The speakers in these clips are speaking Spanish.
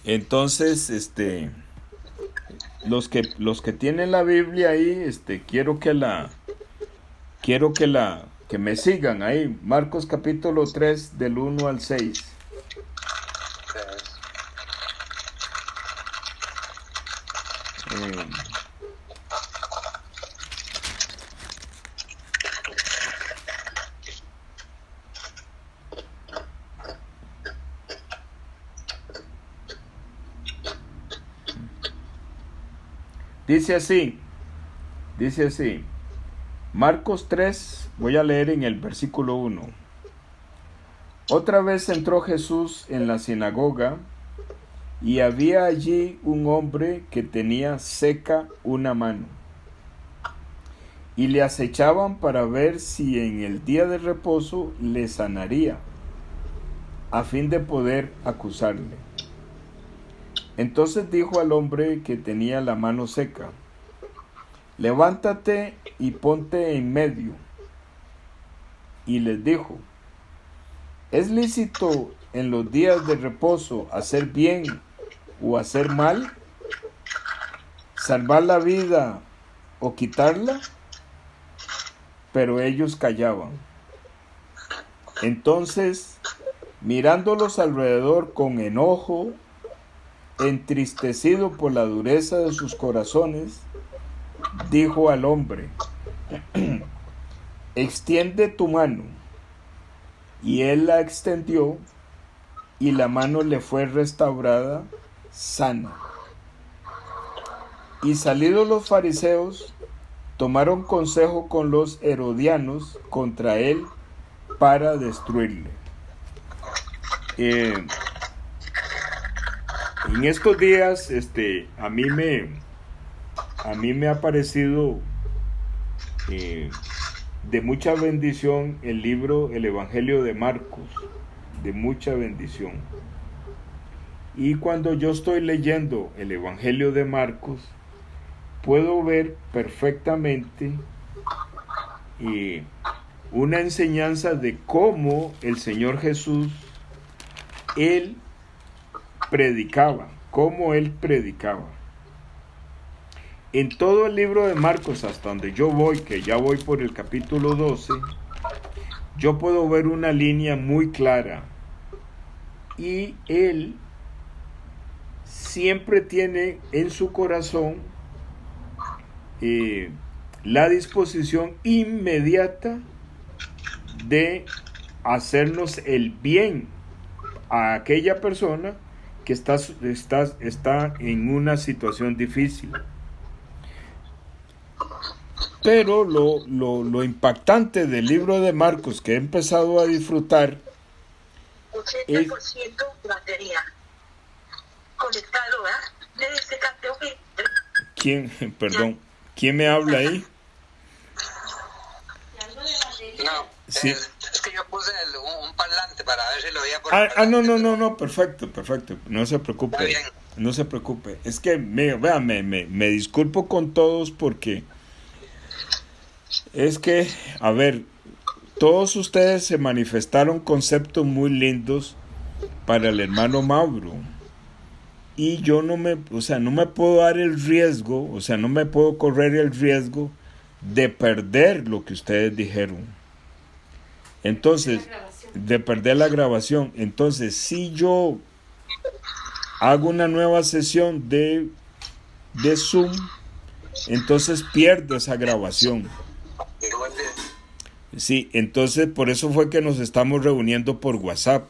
Entonces, los que tienen la Biblia ahí, que me sigan ahí. Marcos capítulo 3 del 1 al 6. Dice así, Marcos 3, voy a leer en el versículo 1. Otra vez entró Jesús en la sinagoga, y había allí un hombre que tenía seca una mano, y le acechaban para ver si en el día de reposo le sanaría, a fin de poder acusarle. Entonces dijo al hombre que tenía la mano seca: levántate y ponte en medio. Y les dijo: ¿es lícito en los días de reposo hacer bien o hacer mal? ¿Salvar la vida o quitarla? Pero ellos callaban. Entonces, mirándolos alrededor con enojo, entristecido por la dureza de sus corazones, dijo al hombre: extiende tu mano. Y él la extendió, y la mano le fue restaurada sana. Y salidos los fariseos, tomaron consejo con los herodianos contra él para destruirle. En estos días, a mí me ha parecido de mucha bendición el Evangelio de Marcos, de mucha bendición. Y cuando yo estoy leyendo el Evangelio de Marcos, puedo ver perfectamente una enseñanza de cómo el Señor Jesús, Él predicaba. En todo el libro de Marcos, hasta donde yo voy, que ya voy por el capítulo 12, yo puedo ver una línea muy clara. Y Él siempre tiene en su corazón la disposición inmediata de hacernos el bien a aquella persona que está en una situación difícil. Pero lo impactante del libro de Marcos que he empezado a disfrutar 80% batería conectado, ¿Quién me habla ahí? No, Sí. es que yo puse un parlante para ver si lo oía por el No, parlante. perfecto, no se preocupe. Está bien. No se preocupe. Es que me disculpo con todos porque es que, a ver, todos ustedes se manifestaron conceptos muy lindos para el hermano Mauro. Y yo no me puedo dar el riesgo, no me puedo correr el riesgo de perder lo que ustedes dijeron. Entonces, de perder la grabación. Entonces, si yo hago una nueva sesión de Zoom, entonces pierdo esa grabación. Sí, entonces por eso fue que nos estamos reuniendo por WhatsApp.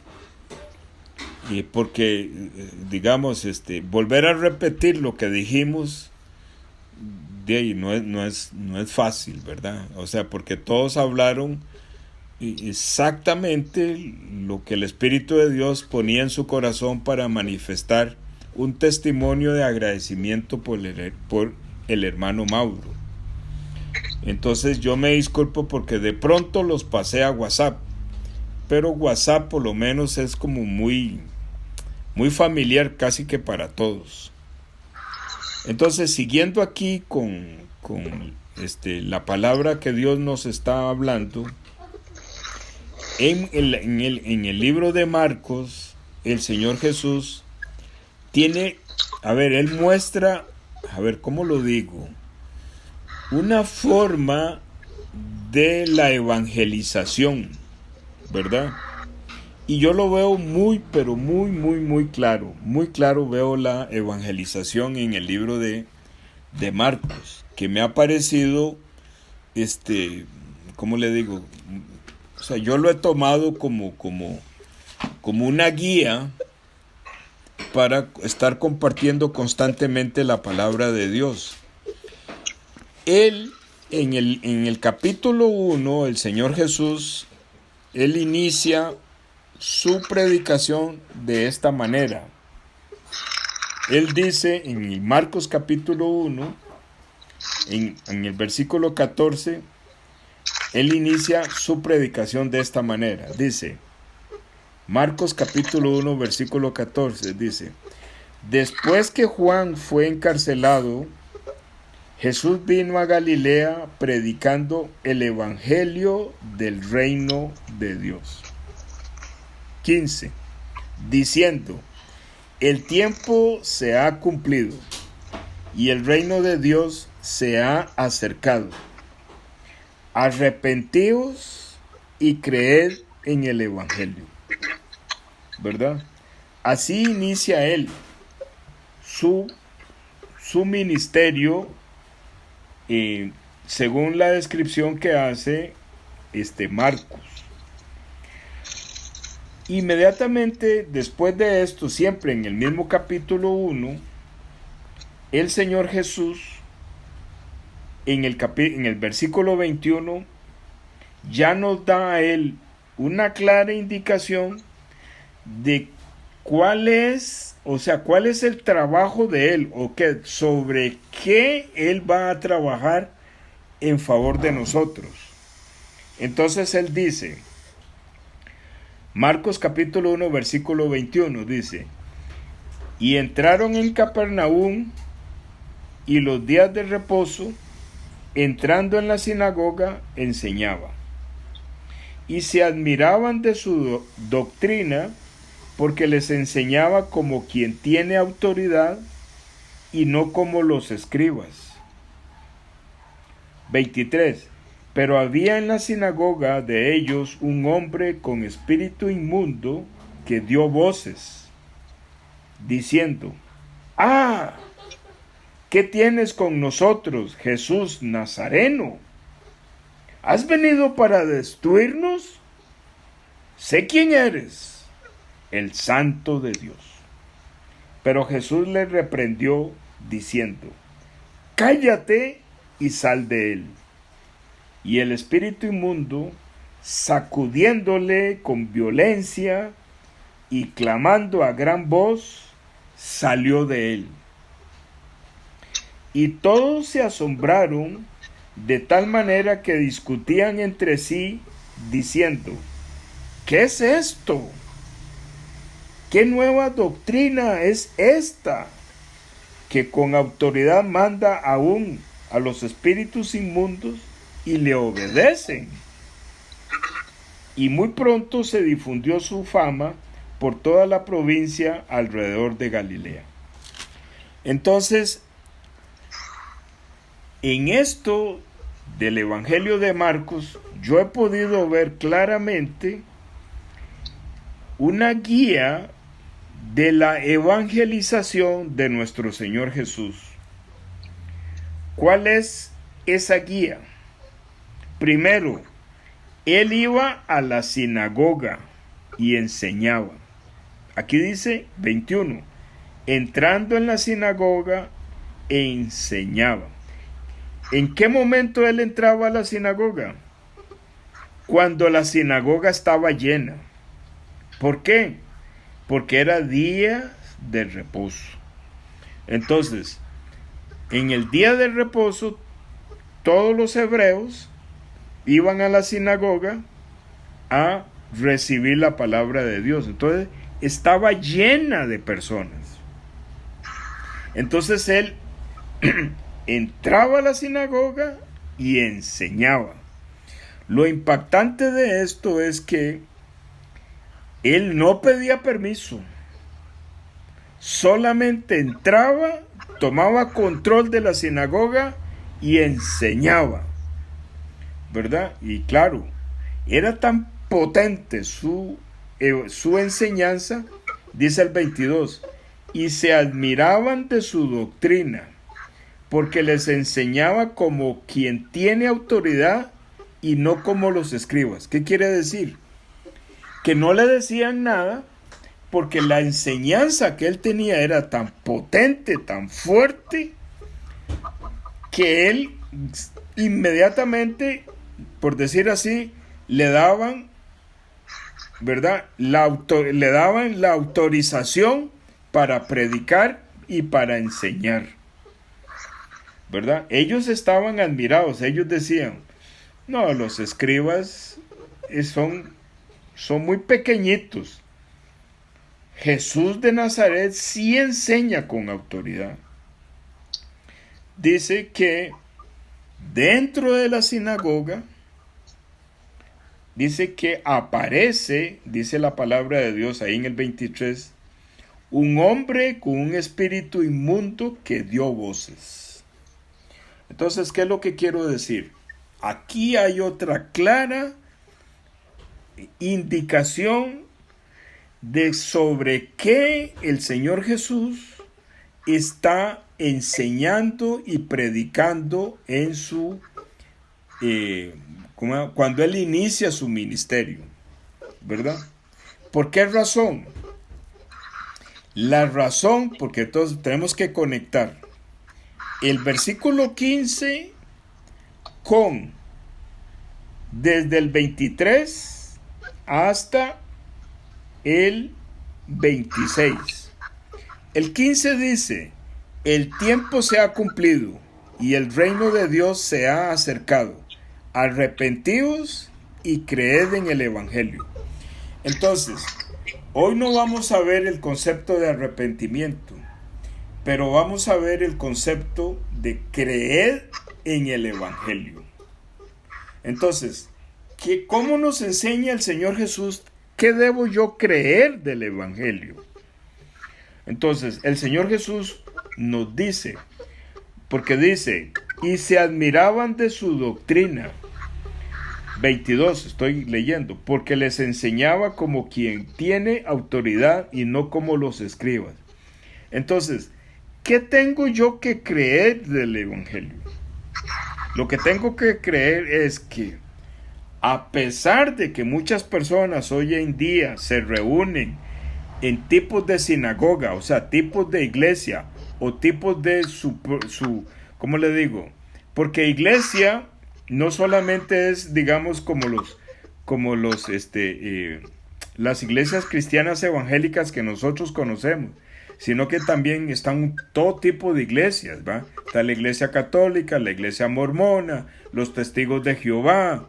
Y porque, digamos, volver a repetir lo que dijimos, de ahí no es fácil, ¿verdad? O sea, porque todos hablaron exactamente lo que el Espíritu de Dios ponía en su corazón para manifestar un testimonio de agradecimiento por el hermano Mauro. Entonces yo me disculpo porque de pronto los pasé a WhatsApp, pero WhatsApp por lo menos es como muy familiar casi que para todos. Entonces, siguiendo aquí con la palabra que Dios nos está hablando, en el libro de Marcos, el Señor Jesús él muestra, ¿cómo lo digo? Una forma de la evangelización, ¿verdad? Y yo lo veo pero muy claro. Muy claro veo la evangelización en el libro de Marcos, que me ha parecido, ¿cómo le digo? O sea, yo lo he tomado como una guía para estar compartiendo constantemente la palabra de Dios. Él, en el capítulo 1, el Señor Jesús, él inicia su predicación de esta manera. Él dice en Marcos capítulo 1, en el versículo 14, él inicia su predicación de esta manera. Dice, Marcos capítulo 1, versículo 14, dice: después que Juan fue encarcelado, Jesús vino a Galilea predicando el evangelio del reino de Dios. 15. Diciendo: el tiempo se ha cumplido y el reino de Dios se ha acercado. Arrepentíos y creed en el evangelio. ¿Verdad? Así inicia él su ministerio, según la descripción que hace Marcos. Inmediatamente después de esto, siempre en el mismo capítulo 1, el Señor Jesús, en el versículo 21, ya nos da a él una clara indicación de cuál es el trabajo de él, o sobre qué él va a trabajar en favor de nosotros. Entonces él dice, Marcos capítulo 1, versículo 21, dice: y entraron en Capernaum, y los días de reposo, entrando en la sinagoga, enseñaba. Y se admiraban de su doctrina, porque les enseñaba como quien tiene autoridad y no como los escribas. 23. Pero había en la sinagoga de ellos un hombre con espíritu inmundo que dio voces, diciendo: ¡ah! ¿Qué tienes con nosotros, Jesús Nazareno? ¿Has venido para destruirnos? Sé quién eres, el Santo de Dios. Pero Jesús le reprendió diciendo: cállate y sal de él. Y el espíritu inmundo, sacudiéndole con violencia y clamando a gran voz, salió de él. Y todos se asombraron de tal manera que discutían entre sí, diciendo: ¿qué es esto? ¿Qué nueva doctrina es esta, que con autoridad manda aún a los espíritus inmundos y le obedecen? Y muy pronto se difundió su fama por toda la provincia alrededor de Galilea. Entonces, en esto del Evangelio de Marcos, yo he podido ver claramente una guía de la evangelización de nuestro Señor Jesús. ¿Cuál es esa guía? Primero, él iba a la sinagoga y enseñaba. Aquí dice 21, entrando en la sinagoga e enseñaba. ¿En qué momento él entraba a la sinagoga? Cuando la sinagoga estaba llena. ¿Por qué? Porque era día de reposo. Entonces, en el día de reposo, todos los hebreos iban a la sinagoga a recibir la palabra de Dios. Entonces, estaba llena de personas. Entonces, él entraba a la sinagoga y enseñaba. Lo impactante de esto es que él no pedía permiso. solamente entraba, tomaba control de la sinagoga y enseñaba, ¿verdad? Y claro, era tan potente su enseñanza, dice el 22, y se admiraban de su doctrina, porque les enseñaba como quien tiene autoridad y no como los escribas. ¿Qué quiere decir? Que no le decían nada porque la enseñanza que él tenía era tan potente, tan fuerte, que él inmediatamente, por decir así, le daban, ¿verdad? Le daban la autorización para predicar y para enseñar, ¿verdad? Ellos estaban admirados, ellos decían, no, los escribas son muy pequeñitos. Jesús de Nazaret sí enseña con autoridad. Dice que dentro de la sinagoga, dice que aparece, dice la palabra de Dios ahí en el 23, un hombre con un espíritu inmundo que dio voces. Entonces, ¿qué es lo que quiero decir? Aquí hay otra clara indicación de sobre qué el Señor Jesús está enseñando y predicando en su cuando él inicia su ministerio, ¿verdad? ¿Por qué razón? La razón, porque todos tenemos que conectar el versículo 15 con desde el 23 hasta el 26. El 15 dice, el tiempo se ha cumplido y el reino de Dios se ha acercado. Arrepentíos y creed en el Evangelio. Entonces, hoy no vamos a ver el concepto de arrepentimiento, pero vamos a ver el concepto de creer en el Evangelio. Entonces, ¿cómo nos enseña el Señor Jesús? ¿Qué debo yo creer del Evangelio? Entonces, el Señor Jesús nos dice, porque dice, y se admiraban de su doctrina. 22, estoy leyendo, porque les enseñaba como quien tiene autoridad y no como los escribas. Entonces, ¿qué tengo yo que creer del Evangelio? Lo que tengo que creer es que, a pesar de que muchas personas hoy en día se reúnen en tipos de sinagoga, o sea, tipos de iglesia, o tipos de ¿cómo le digo? Porque iglesia no solamente es, digamos, las iglesias cristianas evangélicas que nosotros conocemos, sino que también están todo tipo de iglesias, ¿va? Está la iglesia católica, la iglesia mormona, los testigos de Jehová,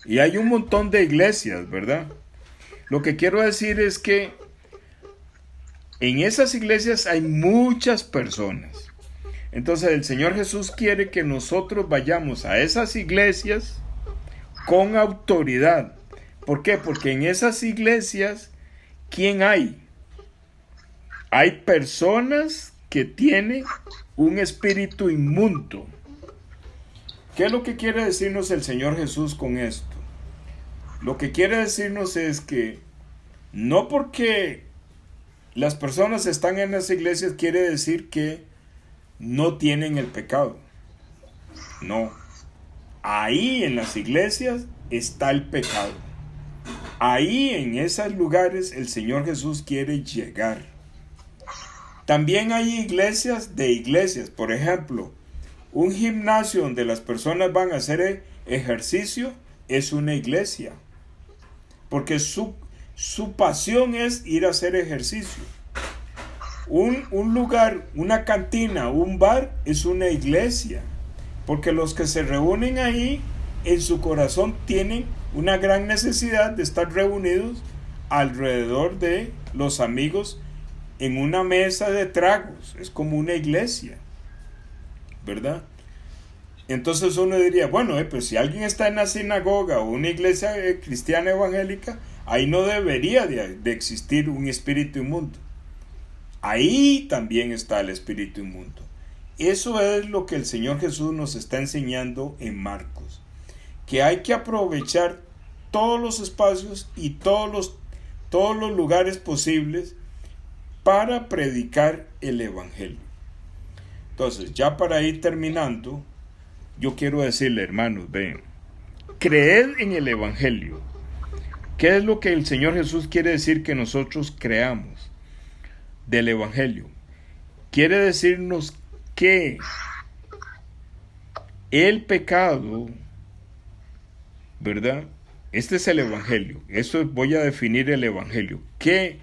y hay un montón de iglesias, ¿verdad? Lo que quiero decir es que en esas iglesias hay muchas personas. Entonces el Señor Jesús quiere que nosotros vayamos a esas iglesias con autoridad. ¿Por qué? Porque en esas iglesias, ¿quién hay? Hay personas que tienen un espíritu inmundo. ¿Qué es lo que quiere decirnos el Señor Jesús con esto? Lo que quiere decirnos es que no porque las personas están en las iglesias quiere decir que no tienen el pecado. No. Ahí en las iglesias está el pecado. Ahí en esos lugares el Señor Jesús quiere llegar. También hay iglesias de iglesias. Por ejemplo, un gimnasio donde las personas van a hacer ejercicio es una iglesia. Porque su pasión es ir a hacer ejercicio. Un lugar, una cantina, un bar es una iglesia. Porque los que se reúnen ahí, en su corazón tienen una gran necesidad de estar reunidos alrededor de los amigos en una mesa de tragos. Es como una iglesia, ¿verdad? Entonces uno diría, bueno, pues si alguien está en la sinagoga o una iglesia cristiana evangélica, ahí no debería de existir un espíritu inmundo. ahí también está el espíritu inmundo. Eso es lo que el Señor Jesús nos está enseñando en Marcos, que hay que aprovechar todos los espacios y todos los lugares posibles para predicar el evangelio. Entonces, ya para ir terminando, yo quiero decirle, hermanos, ven, creed en el evangelio. ¿Qué es lo que el Señor Jesús quiere decir que nosotros creamos del evangelio? Quiere decirnos que el pecado, ¿verdad? Este es el evangelio. Esto voy a definir el evangelio. Que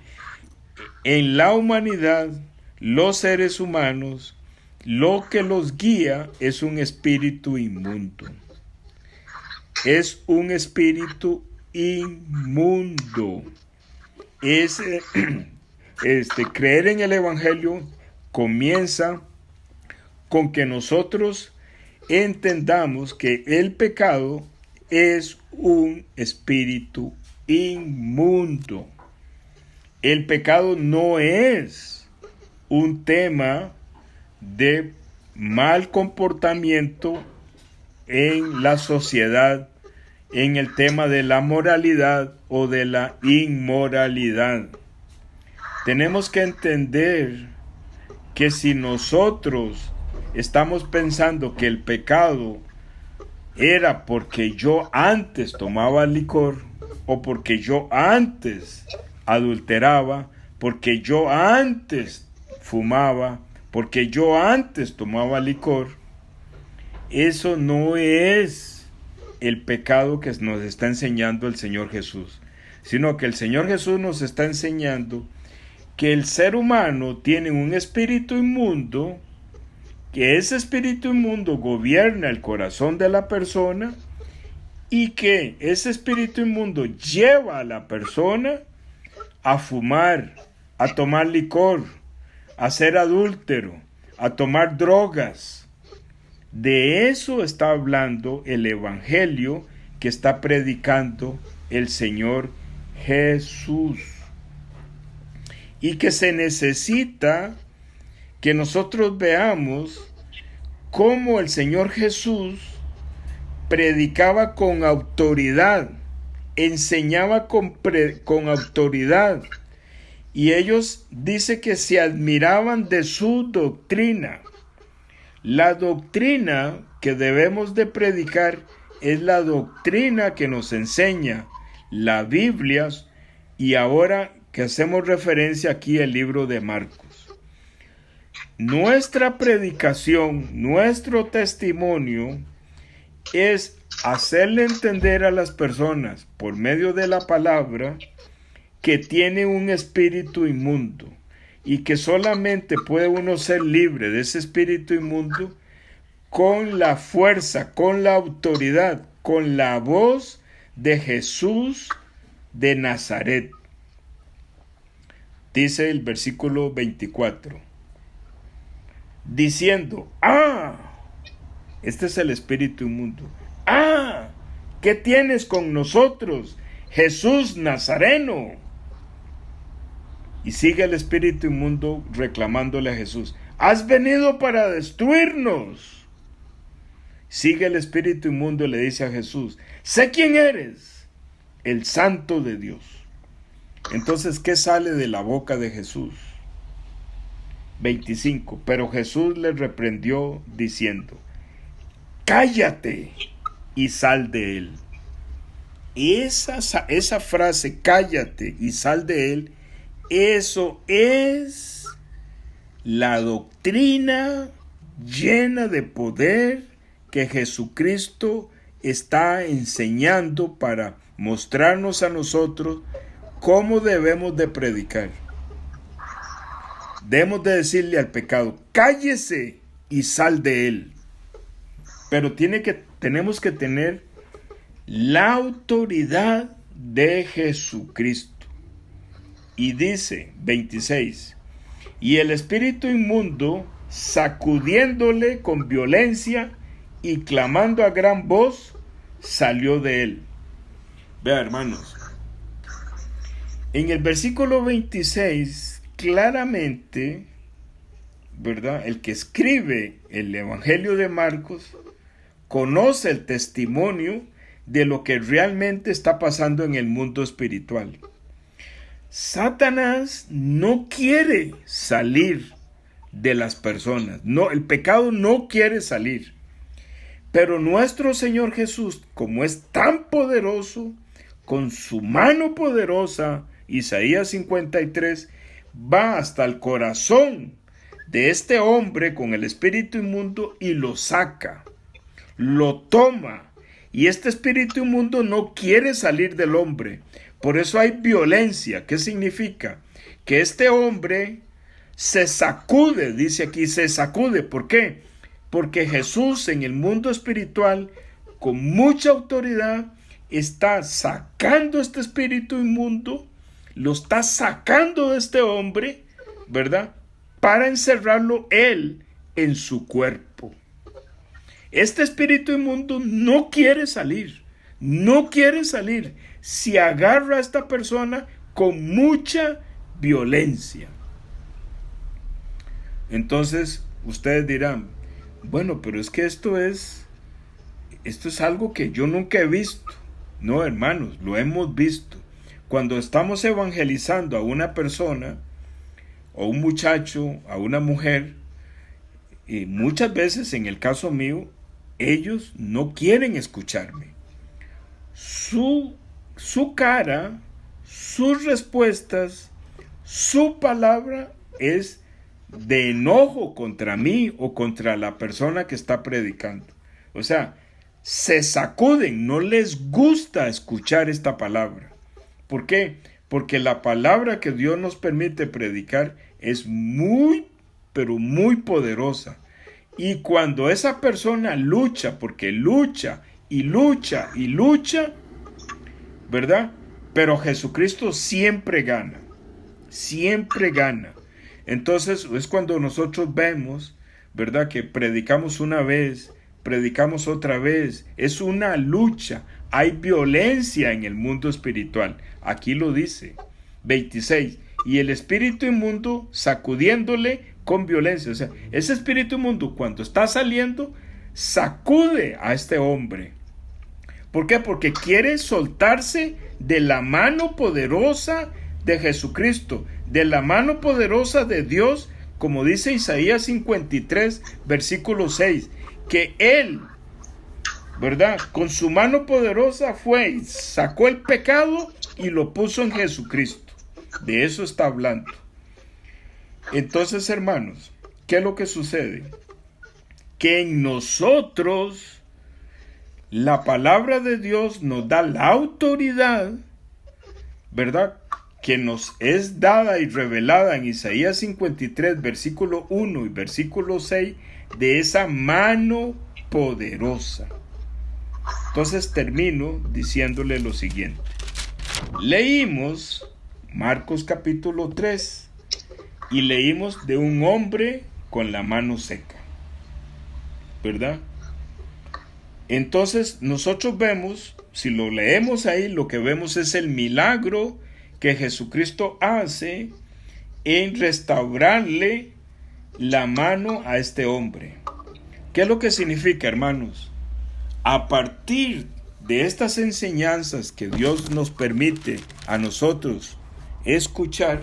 en la humanidad, los seres humanos, lo que los guía es un espíritu inmundo. Es un espíritu inmundo. Creer en el evangelio comienza con que nosotros entendamos que el pecado es un espíritu inmundo. El pecado no es un tema de mal comportamiento en la sociedad, en el tema de la moralidad o de la inmoralidad. Tenemos que entender que si nosotros estamos pensando que el pecado era porque yo antes tomaba licor, o porque yo antes adulteraba, porque yo antes fumaba, porque yo antes tomaba licor, eso no es el pecado que nos está enseñando el Señor Jesús, sino que el Señor Jesús nos está enseñando que el ser humano tiene un espíritu inmundo, que ese espíritu inmundo gobierna el corazón de la persona y que ese espíritu inmundo lleva a la persona a fumar, a tomar licor, a ser adúltero, a tomar drogas. De eso está hablando el evangelio que está predicando el Señor Jesús. Y que se necesita que nosotros veamos cómo el Señor Jesús predicaba con autoridad, enseñaba con autoridad. Y ellos dice que se admiraban de su doctrina. La doctrina que debemos de predicar es la doctrina que nos enseña la Biblia, y ahora que hacemos referencia aquí al libro de Marcos. Nuestra predicación, nuestro testimonio es hacerle entender a las personas por medio de la palabra que tiene un espíritu inmundo y que solamente puede uno ser libre de ese espíritu inmundo con la fuerza, con la autoridad, con la voz de Jesús de Nazaret. Dice el versículo 24, diciendo, este es el espíritu inmundo. ¿Qué tienes con nosotros, Jesús Nazareno? Y sigue el espíritu inmundo reclamándole a Jesús, has venido para destruirnos. Sigue el espíritu inmundo y le dice a Jesús, sé quién eres, el Santo de Dios. Entonces, ¿qué sale de la boca de Jesús? 25. Pero Jesús le reprendió diciendo, cállate y sal de él. Esa frase, cállate y sal de él, eso es la doctrina llena de poder que Jesucristo está enseñando para mostrarnos a nosotros cómo debemos de predicar. Debemos de decirle al pecado, cállese y sal de él. Pero tenemos que tener la autoridad de Jesucristo. Y dice 26, y el espíritu inmundo, sacudiéndole con violencia y clamando a gran voz, salió de él. Vea, hermanos, en el versículo 26 claramente, ¿verdad? El que escribe el Evangelio de Marcos conoce el testimonio de lo que realmente está pasando en el mundo espiritual. Satanás no quiere salir de las personas. No, el pecado no quiere salir. Pero nuestro Señor Jesús, como es tan poderoso, con su mano poderosa, Isaías 53, va hasta el corazón de este hombre con el espíritu inmundo y lo saca, lo toma. Y este espíritu inmundo no quiere salir del hombre. Por eso hay violencia. ¿Qué significa? Que este hombre se sacude, dice aquí, se sacude. ¿Por qué? Porque Jesús en el mundo espiritual, con mucha autoridad, está sacando este espíritu inmundo, lo está sacando de este hombre, ¿verdad? Para encerrarlo él en su cuerpo. Este espíritu inmundo no quiere salir, no quiere salir. Se agarra a esta persona con mucha violencia. Entonces, ustedes dirán, bueno, pero es que esto es algo que yo nunca he visto. No, hermanos, lo hemos visto. Cuando estamos evangelizando a una persona, o un muchacho, a una mujer, y muchas veces en el caso mío, ellos no quieren escucharme. Su cara, sus respuestas, su palabra es de enojo contra mí o contra la persona que está predicando. O sea, se sacuden, no les gusta escuchar esta palabra. ¿Por qué? Porque la palabra que Dios nos permite predicar es muy, pero muy poderosa. Y cuando esa persona lucha, porque lucha y lucha y lucha, ¿verdad? Pero Jesucristo siempre gana, siempre gana. Entonces es cuando nosotros vemos, ¿verdad? Que predicamos una vez, predicamos otra vez. Es una lucha, hay violencia en el mundo espiritual. Aquí lo dice, 26. Y el espíritu inmundo sacudiéndole con violencia. O sea, ese espíritu inmundo cuando está saliendo, sacude a este hombre. ¿Por qué? Porque quiere soltarse de la mano poderosa de Jesucristo, de la mano poderosa de Dios, como dice Isaías 53, versículo 6, que Él, ¿verdad? Con su mano poderosa fue y sacó el pecado y lo puso en Jesucristo. De eso está hablando. Entonces, hermanos, ¿qué es lo que sucede? Que en nosotros la palabra de Dios nos da la autoridad, ¿verdad? Que nos es dada y revelada en Isaías 53, versículo 1 y versículo 6, de esa mano poderosa. Entonces termino diciéndole lo siguiente. Leímos Marcos capítulo 3 y leímos de un hombre con la mano seca, ¿verdad? Entonces nosotros vemos, si lo leemos ahí, lo que vemos es el milagro que Jesucristo hace en restaurarle la mano a este hombre. ¿Qué es lo que significa, hermanos? A partir de estas enseñanzas que Dios nos permite a nosotros escuchar,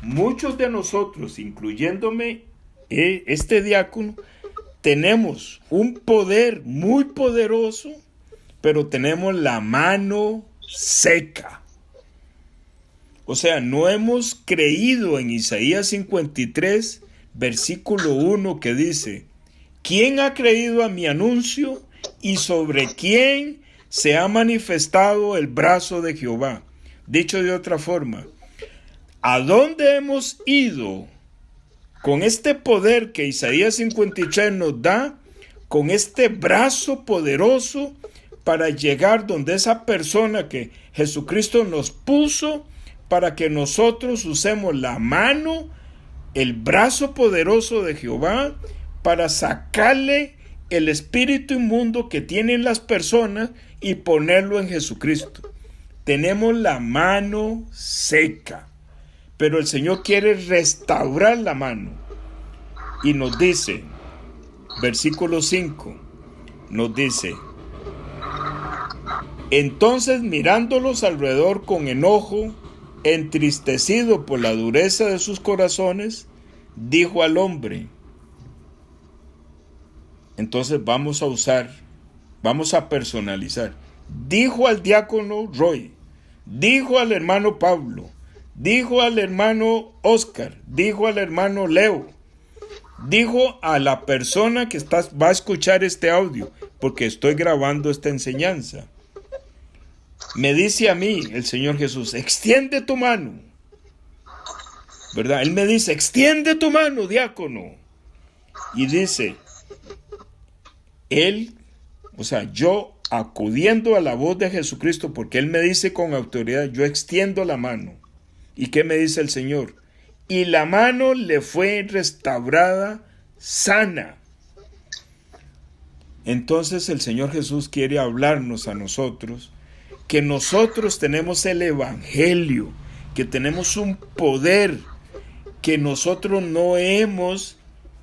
muchos de nosotros, incluyéndome este diácono, tenemos un poder muy poderoso, pero tenemos la mano seca. O sea, no hemos creído en Isaías 53, versículo 1, que dice: ¿quién ha creído a mi anuncio y sobre quién se ha manifestado el brazo de Jehová? Dicho de otra forma, ¿a dónde hemos ido con este poder que Isaías 53 nos da, con este brazo poderoso para llegar donde esa persona que Jesucristo nos puso para que nosotros usemos la mano, el brazo poderoso de Jehová, para sacarle el espíritu inmundo que tienen las personas y ponerlo en Jesucristo? Tenemos la mano seca. Pero el Señor quiere restaurar la mano. Y nos dice, versículo 5, nos dice: entonces mirándolos alrededor con enojo, entristecido por la dureza de sus corazones, dijo al hombre. Entonces vamos a personalizar. Dijo al diácono Roy, dijo al hermano Pablo, dijo al hermano Oscar, dijo al hermano Leo, dijo a la persona que va a escuchar este audio, porque estoy grabando esta enseñanza. Me dice a mí el Señor Jesús: extiende tu mano, ¿verdad? Él me dice: extiende tu mano, diácono. Y dice, yo acudiendo a la voz de Jesucristo, porque Él me dice con autoridad, yo extiendo la mano. ¿Y qué me dice el Señor? Y la mano le fue restaurada sana. Entonces el Señor Jesús quiere hablarnos a nosotros, que nosotros tenemos el Evangelio, que tenemos un poder que nosotros no hemos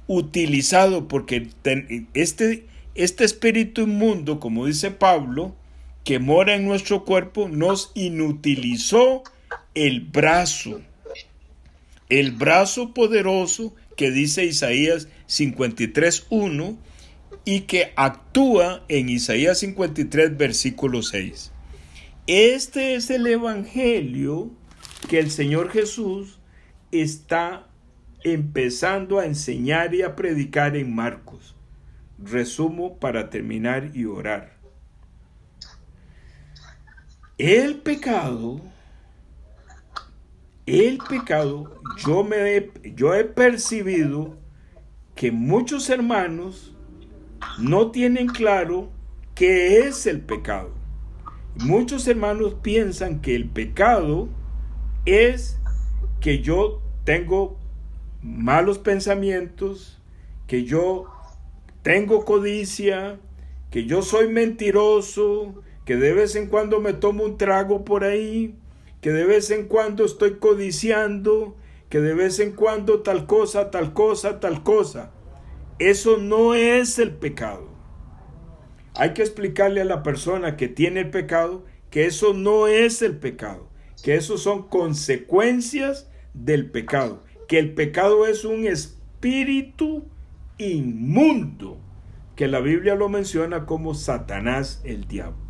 utilizado, porque este espíritu inmundo, como dice Pablo, que mora en nuestro cuerpo, nos inutilizó el brazo poderoso que dice Isaías 53:1 y que actúa en Isaías 53 versículo 6. Este es el evangelio que el Señor Jesús está empezando a enseñar y a predicar en Marcos. Resumo para terminar y orar. El pecado, yo he percibido que muchos hermanos no tienen claro qué es el pecado. Muchos hermanos piensan que el pecado es que yo tengo malos pensamientos, que yo tengo codicia, que yo soy mentiroso, que de vez en cuando me tomo un trago por ahí, que de vez en cuando estoy codiciando, que de vez en cuando tal cosa. Eso no es el pecado. Hay que explicarle a la persona que tiene el pecado que eso no es el pecado, que eso son consecuencias del pecado, que el pecado es un espíritu inmundo, que la Biblia lo menciona como Satanás, el diablo,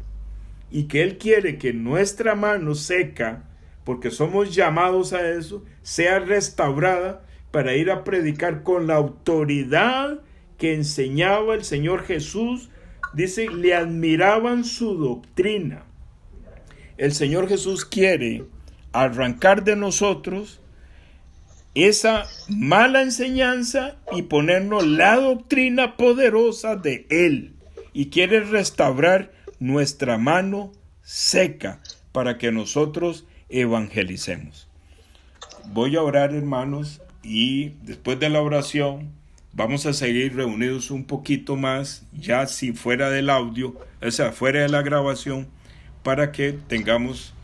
y que él quiere que nuestra mano seca, porque somos llamados a eso, sea restaurada para ir a predicar con la autoridad que enseñaba el Señor Jesús. Dice, le admiraban su doctrina. El Señor Jesús quiere arrancar de nosotros esa mala enseñanza y ponernos la doctrina poderosa de Él. Y quiere restaurar nuestra mano seca para que nosotros evangelicemos. Voy a orar, hermanos, y después de la oración vamos a seguir reunidos un poquito más, ya si fuera del audio, o sea, fuera de la grabación, para que tengamos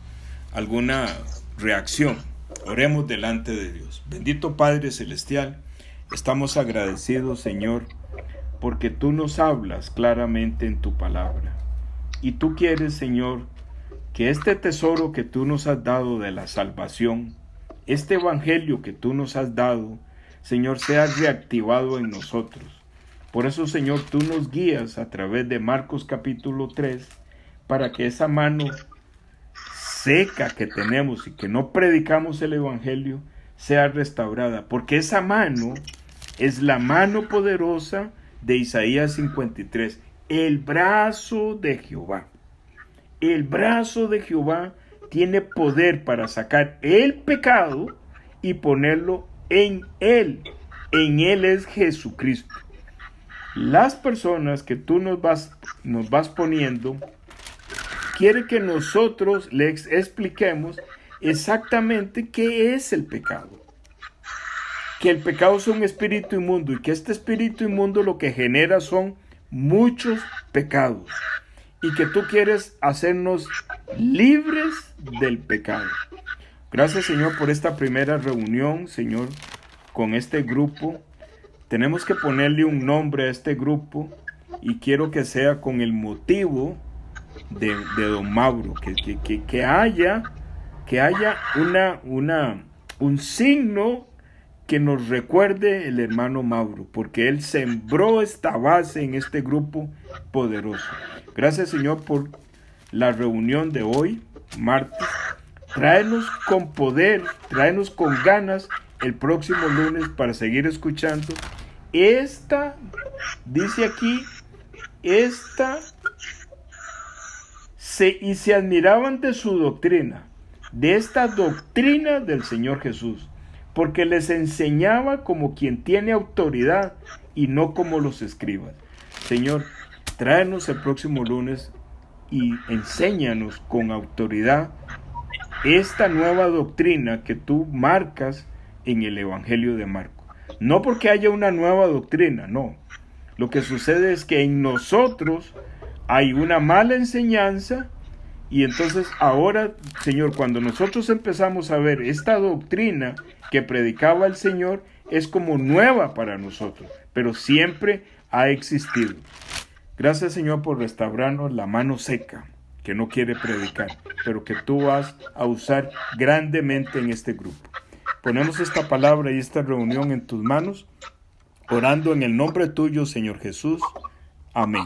alguna reacción. Oremos delante de Dios. Bendito Padre Celestial, estamos agradecidos, Señor, porque tú nos hablas claramente en tu palabra. Y tú quieres, Señor, que este tesoro que tú nos has dado de la salvación, este evangelio que tú nos has dado, Señor, sea reactivado en nosotros. Por eso, Señor, tú nos guías a través de Marcos capítulo 3, para que esa mano seca que tenemos y que no predicamos el evangelio sea restaurada, porque esa mano es la mano poderosa de Isaías 53, el brazo de Jehová. El brazo de Jehová tiene poder para sacar el pecado y ponerlo en Él. En Él es Jesucristo. Las personas que tú nos vas poniendo, quiere que nosotros les expliquemos exactamente qué es el pecado. Que el pecado es un espíritu inmundo y que este espíritu inmundo lo que genera son muchos pecados. Y que tú quieres hacernos libres del pecado. Gracias, Señor, por esta primera reunión, Señor, con este grupo. Tenemos que ponerle un nombre a este grupo y quiero que sea con el motivo de don Mauro, que haya un signo que nos recuerde el hermano Mauro, porque él sembró esta base en este grupo poderoso. Gracias, Señor, por la reunión de hoy, martes. Tráenos con poder, tráenos con ganas el próximo lunes para seguir escuchando. Dice aquí, y se admiraban de su doctrina, de esta doctrina del Señor Jesús, porque les enseñaba como quien tiene autoridad y no como los escribas. Señor, tráenos el próximo lunes y enséñanos con autoridad esta nueva doctrina que tú marcas en el Evangelio de Marcos. No porque haya una nueva doctrina, no. Lo que sucede es que en nosotros hay una mala enseñanza y entonces ahora, Señor, cuando nosotros empezamos a ver esta doctrina que predicaba el Señor, es como nueva para nosotros, pero siempre ha existido. Gracias, Señor, por restaurarnos la mano seca, que no quiere predicar, pero que tú vas a usar grandemente en este grupo. Ponemos esta palabra y esta reunión en tus manos, orando en el nombre tuyo, Señor Jesús. Amén.